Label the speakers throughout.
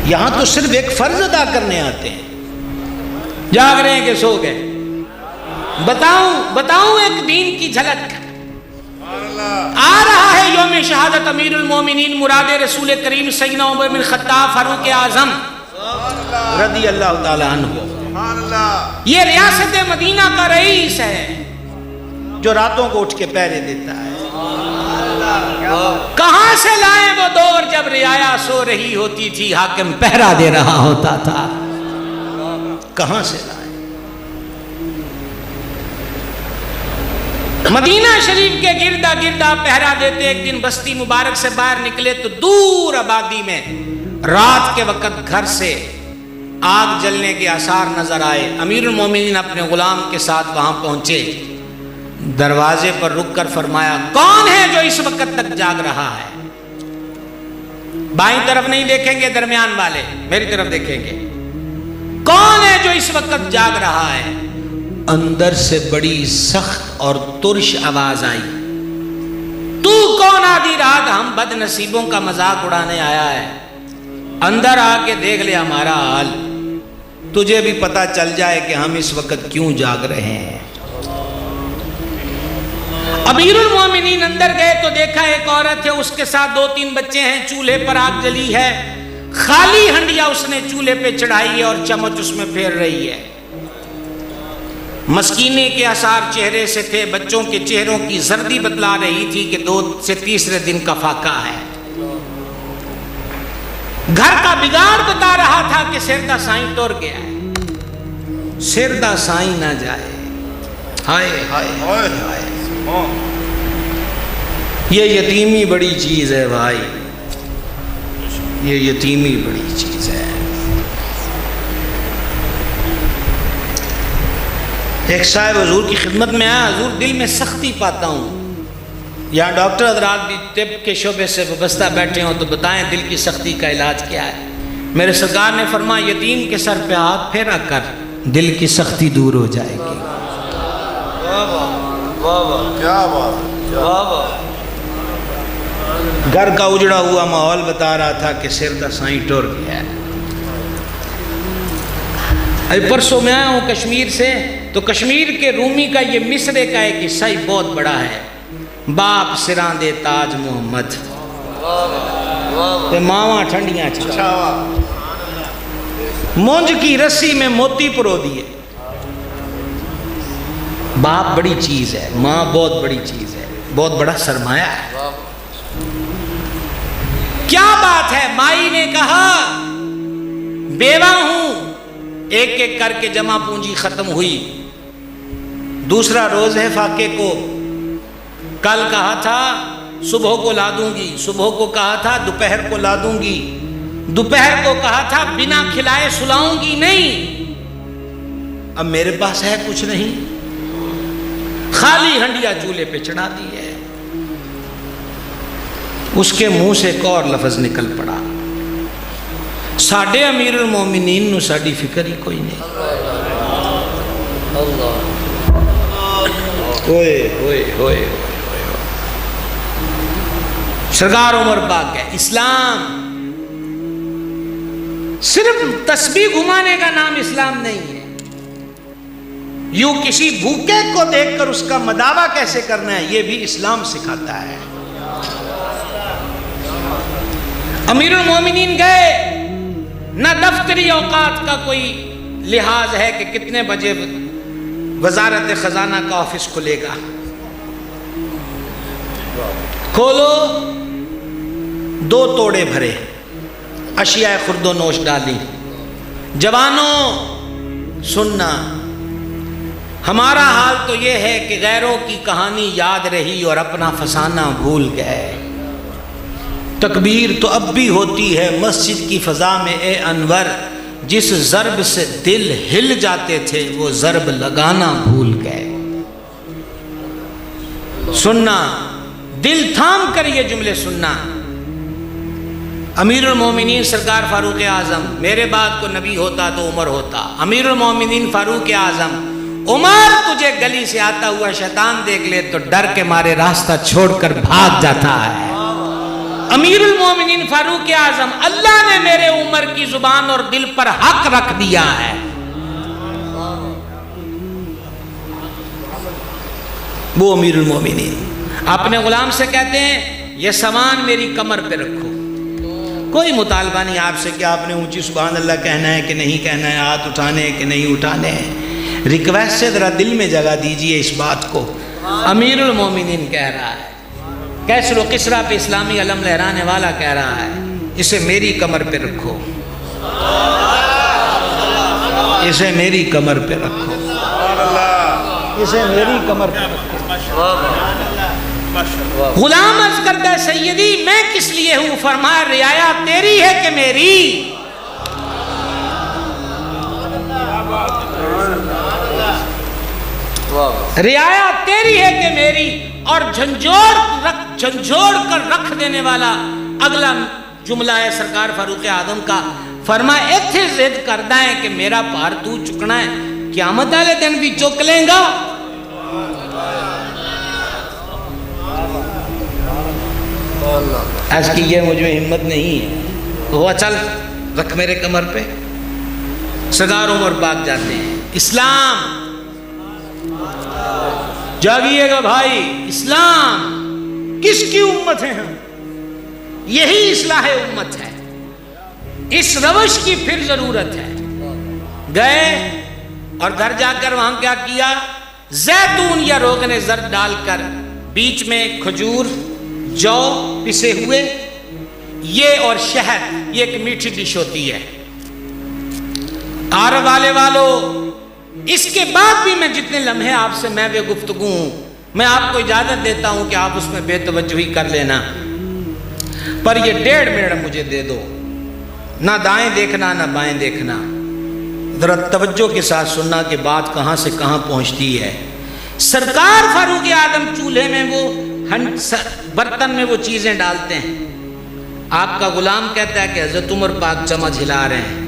Speaker 1: यहां तो सिर्फ एक फर्ज अदा करने आते हैं। जाग रहे हैं कि सो गए? बताऊं एक दीन की झलक। आ रहा है यौम शहादत अमीरुल मोमिनीन मुराद रसूल करीम सैयदना उमर बिन खत्ताब फारूक आजम रदी अल्लाह ताला अन्हु। ये रियासत मदीना का रईस है जो रातों को उठ के पहरे देता है। कहां से लाए वो दौर जब रियाया सो रही होती थी, हाकिम पहरा दे रहा होता था। कहां से लाए? मदीना शरीफ के गिरदा गिरदा पहरा देते। एक दिन बस्ती मुबारक से बाहर निकले तो दूर आबादी में रात के वक्त घर से आग जलने के आसार नजर आए। अमीरुल मोमिनीन अपने गुलाम के साथ वहां पहुंचे। दरवाजे पर रुककर फरमाया, कौन है जो इस वक्त तक जाग रहा है? बाईं तरफ नहीं देखेंगे, दरमियान वाले मेरी तरफ देखेंगे। कौन है जो इस वक्त जाग रहा है? अंदर से बड़ी सख्त और तुर्श आवाज आई, तू कौन आधी रात हम बदनसीबों का मजाक उड़ाने आया है? अंदर आके देख ले हमारा हाल, तुझे भी पता चल जाए कि हम इस वक्त क्यों जाग रहे हैं। अमीरुल मोमिनीन अंदर गए तो देखा एक औरत है, उसके साथ 2-3 बच्चे हैं। चूल्हे पर आग जली है, खाली हंडिया उसने चूल्हे पे चढ़ाई है और चम्मच उसमें फेर रही है। मस्कीने के आसार चेहरे से थे, बच्चों के चेहरों की जर्दी बतला रही थी कि 2 से तीसरे दिन का फाका है। घर का बिगाड़ बता रहा था कि सिरदा साईं तोड़ गया है। सिरदा साईं ना जाए, हाय हाय हाय हाय। ये यतीमी बड़ी चीज है भाई, ये यतीमी बड़ी चीज है। एक साहब हुजूर की खिदमत में आया, हुजूर दिल में सख्ती पाता हूँ। यहाँ डॉक्टर हजरात भी तिब के शोबे से वाबस्ता बैठे हों तो बताएं दिल की सख्ती का इलाज क्या है। मेरे सरकार ने फरमाया, यतीम के सर पे हाथ फेरा कर, दिल की सख्ती दूर हो जाएगी।
Speaker 2: क्या बात।
Speaker 1: घर का उजड़ा हुआ माहौल बता रहा था कि सिर का साईं टूट गया है। अभी परसों मैं आया हूँ कश्मीर से, तो कश्मीर के रूमी का ये मिसरे का एक हिस्सा ही बहुत बड़ा है। बाप सिरां दे ताज मोहम्मद, मावा ठंडियां मूंज की रस्सी में मोती परो दिए। बाप बड़ी चीज है, माँ बहुत बड़ी चीज है, बहुत बड़ा सरमाया है। क्या बात है? माई ने कहा बेवा हूं, एक एक करके जमा पूंजी खत्म हुई। दूसरा रोज है फाके को, कल कहा था सुबह को ला दूंगी, सुबह को कहा था दोपहर को ला दूंगी, दोपहर को कहा था बिना खिलाए सुलाऊंगी नहीं। अब मेरे पास है कुछ नहीं, खाली हंडिया चूल्हे पे चढ़ा दी है। उसके मुंह से एक और लफ्ज निकल पड़ा, साडे अमीरुल मोमिनीन नूं साडी फिक्र ही कोई नहीं। ओए ओए ओए, सरकार उमर पाक है। इस्लाम सिर्फ तस्बीह घुमाने का नाम इस्लाम नहीं है। यूं किसी भूखे को देखकर उसका मदावा कैसे करना है, यह भी इस्लाम सिखाता है। अमीरुल मोमिनीन गए, न दफ्तरी औकात का कोई लिहाज है कि कितने बजे वजारत खजाना का ऑफिस खुलेगा। खोलो, 2 तोड़े भरे, अशिया खुर्दो नोश डाली। जवानों सुनना, हमारा हाल तो यह है कि गैरों की कहानी याद रही और अपना फसाना भूल गए। तकबीर तो अब भी होती है मस्जिद की फ़ज़ा में ए अनवर, जिस ज़र्ब से दिल हिल जाते थे वो ज़र्ब लगाना भूल गए। सुनना, दिल थाम कर ये जुमले सुनना। अमीरुल मोमिनीन सरकार फारूक आज़म, मेरे बाद को नबी होता तो उमर होता। अमीरुल मोमिनीन फारूक आज़म, उमर तुझे गली से आता हुआ शैतान देख ले तो डर के मारे रास्ता छोड़कर भाग जाता है। अमीरुल मोमिनीन फारूक आज़म, अल्लाह ने मेरे उमर की जुबान और दिल पर हक रख दिया है। वो अमीरुल मोमिनीन अपने गुलाम से कहते हैं ये सामान मेरी कमर पे रखो। कोई मुतालबा नहीं आपसे कि आपने ऊंची सुभान अल्लाह कहना है कि नहीं कहना है, हाथ उठाने हैं कि नहीं उठाने हैं। रिक्वेस्ट से जरा दिल में जगह दीजिए इस बात को। अमीरुल मोमिनीन कह रहा है, कैसर व किसरा पे इस्लामी अलम लहराने वाला कह रहा है, इसे मेरी कमर पे रखो, इसे मेरी कमर पे रखो, इसे मेरी कमर पे रखो। गुलाम अर्ज करता है सैयदी मैं किस लिए हूं? फरमाया रियाया तेरी है कि मेरी? रियाया तेरी है कि मेरी? और झंझोड़ कर रख देने वाला अगला जुमला है सरकार फारूक आदम का। फरमाया इत्थे जिद करदा है कि मेरा भार तू चुकना है, क़यामत वाले दिन भी चुक लेगा। आज की ये मुझे हिम्मत नहीं है। हुआ चल रख मेरे कमर पे। सरकार उमर पाक जाते हैं। इस्लाम जागिएगा भाई, इस्लाम किसकी उम्मत है? हम यही इस्लाह उम्मत है। इस रवश की फिर जरूरत है। गए और घर जाकर वहां क्या किया? जैतून या रोगने जर्द डालकर बीच में खजूर, जौ पिसे हुए, ये और शहद, ये एक मीठी डिश होती है। आर वाले वालों, इसके बाद भी मैं जितने लम्हे आपसे मैं वे गुफ्तगू हूं, मैं आपको इजाजत देता हूं कि आप उसमें बेतवज्जोही कर लेना, पर ये 1.5 मिनट मुझे दे दो। ना दाएं देखना ना बाएं देखना, जरा तवज्जो के साथ सुनना कि बात कहां से कहां पहुंचती है। सरकार फारूक आदम चूल्हे में वो बर्तन में वो चीजें डालते हैं। आपका गुलाम कहता है कि हजरत उमर पाक चम्मच हिला रहे हैं।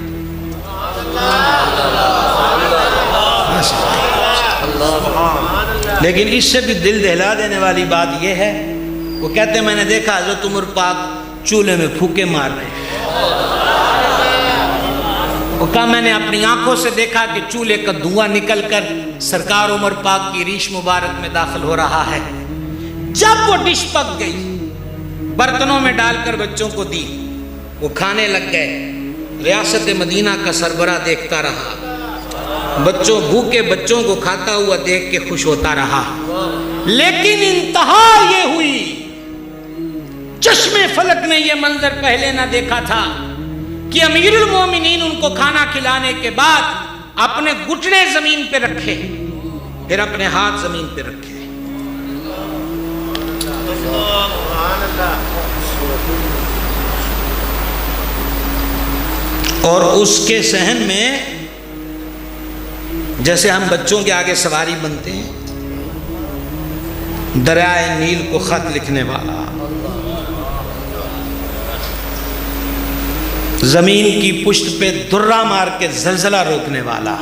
Speaker 1: लेकिन इससे भी दिल दहला देने वाली बात यह है, वो कहते हैं मैंने देखा हजरत उमर पाक चूल्हे में फूके मार रहे हैं। वो कहा मैंने अपनी आंखों से देखा कि चूल्हे का धुआं निकलकर सरकार उमर पाक की रीश मुबारक में दाखिल हो रहा है। जब वो डिश पक गई, बर्तनों में डालकर बच्चों को दी, वो खाने लग गए। रियासत मदीना का सरबरा देखता रहा, बच्चों भूखे बच्चों को खाता हुआ देख के खुश होता रहा। लेकिन इंतहा ये हुई, चश्मे फलक ने ये मंजर पहले ना देखा था कि अमीरुल मोमिनीन उनको खाना खिलाने के बाद अपने घुटने जमीन पे रखे, फिर अपने हाथ जमीन पे रखे। और उसके सहन में जैसे हम बच्चों के आगे सवारी बनते हैं, दरियाए नील को खत लिखने वाला, जमीन की पुष्ट पे दुर्रा मार के जलजला रोकने वाला,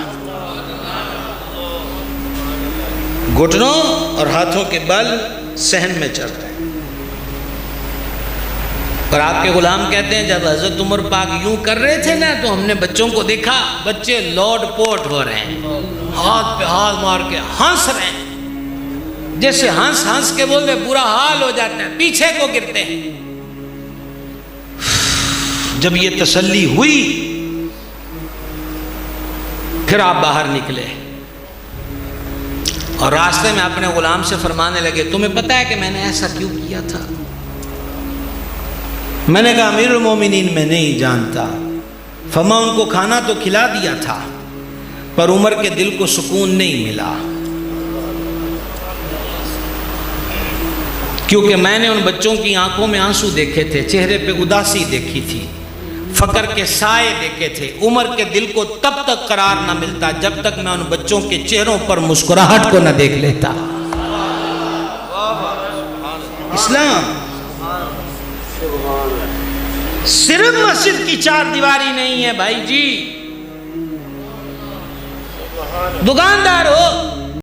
Speaker 1: घुटनों और हाथों के बल सहन में चढ़ रहे। और आपके गुलाम कहते हैं जब हजरत उमर पाक यूं कर रहे थे ना, तो हमने बच्चों को देखा, बच्चे लौट पोट हो रहे हैं, हाथ पे हाथ मार के हंस रहे हैं, जैसे हंस हंस के बोलते बुरा हाल हो जाता है, पीछे को गिरते हैं। जब ये तसल्ली हुई, फिर आप बाहर निकले और रास्ते में अपने गुलाम से फरमाने लगे, तुम्हें पता है कि मैंने ऐसा क्यों किया था? मैंने कहा अमीरुल मोमिनीन मैं नहीं जानता। फरमा उनको खाना तो खिला दिया था, पर उमर के दिल को सुकून नहीं मिला, क्योंकि मैंने उन बच्चों की आंखों में आंसू देखे थे, चेहरे पे उदासी देखी थी, फकर के साए देखे थे। उमर के दिल को तब तक करार न मिलता जब तक मैं उन बच्चों के चेहरों पर मुस्कुराहट को न देख लेता। इस्लाम सिर्फ मस्जिद की 4 दीवारी नहीं है भाई जी। दुकानदार हो,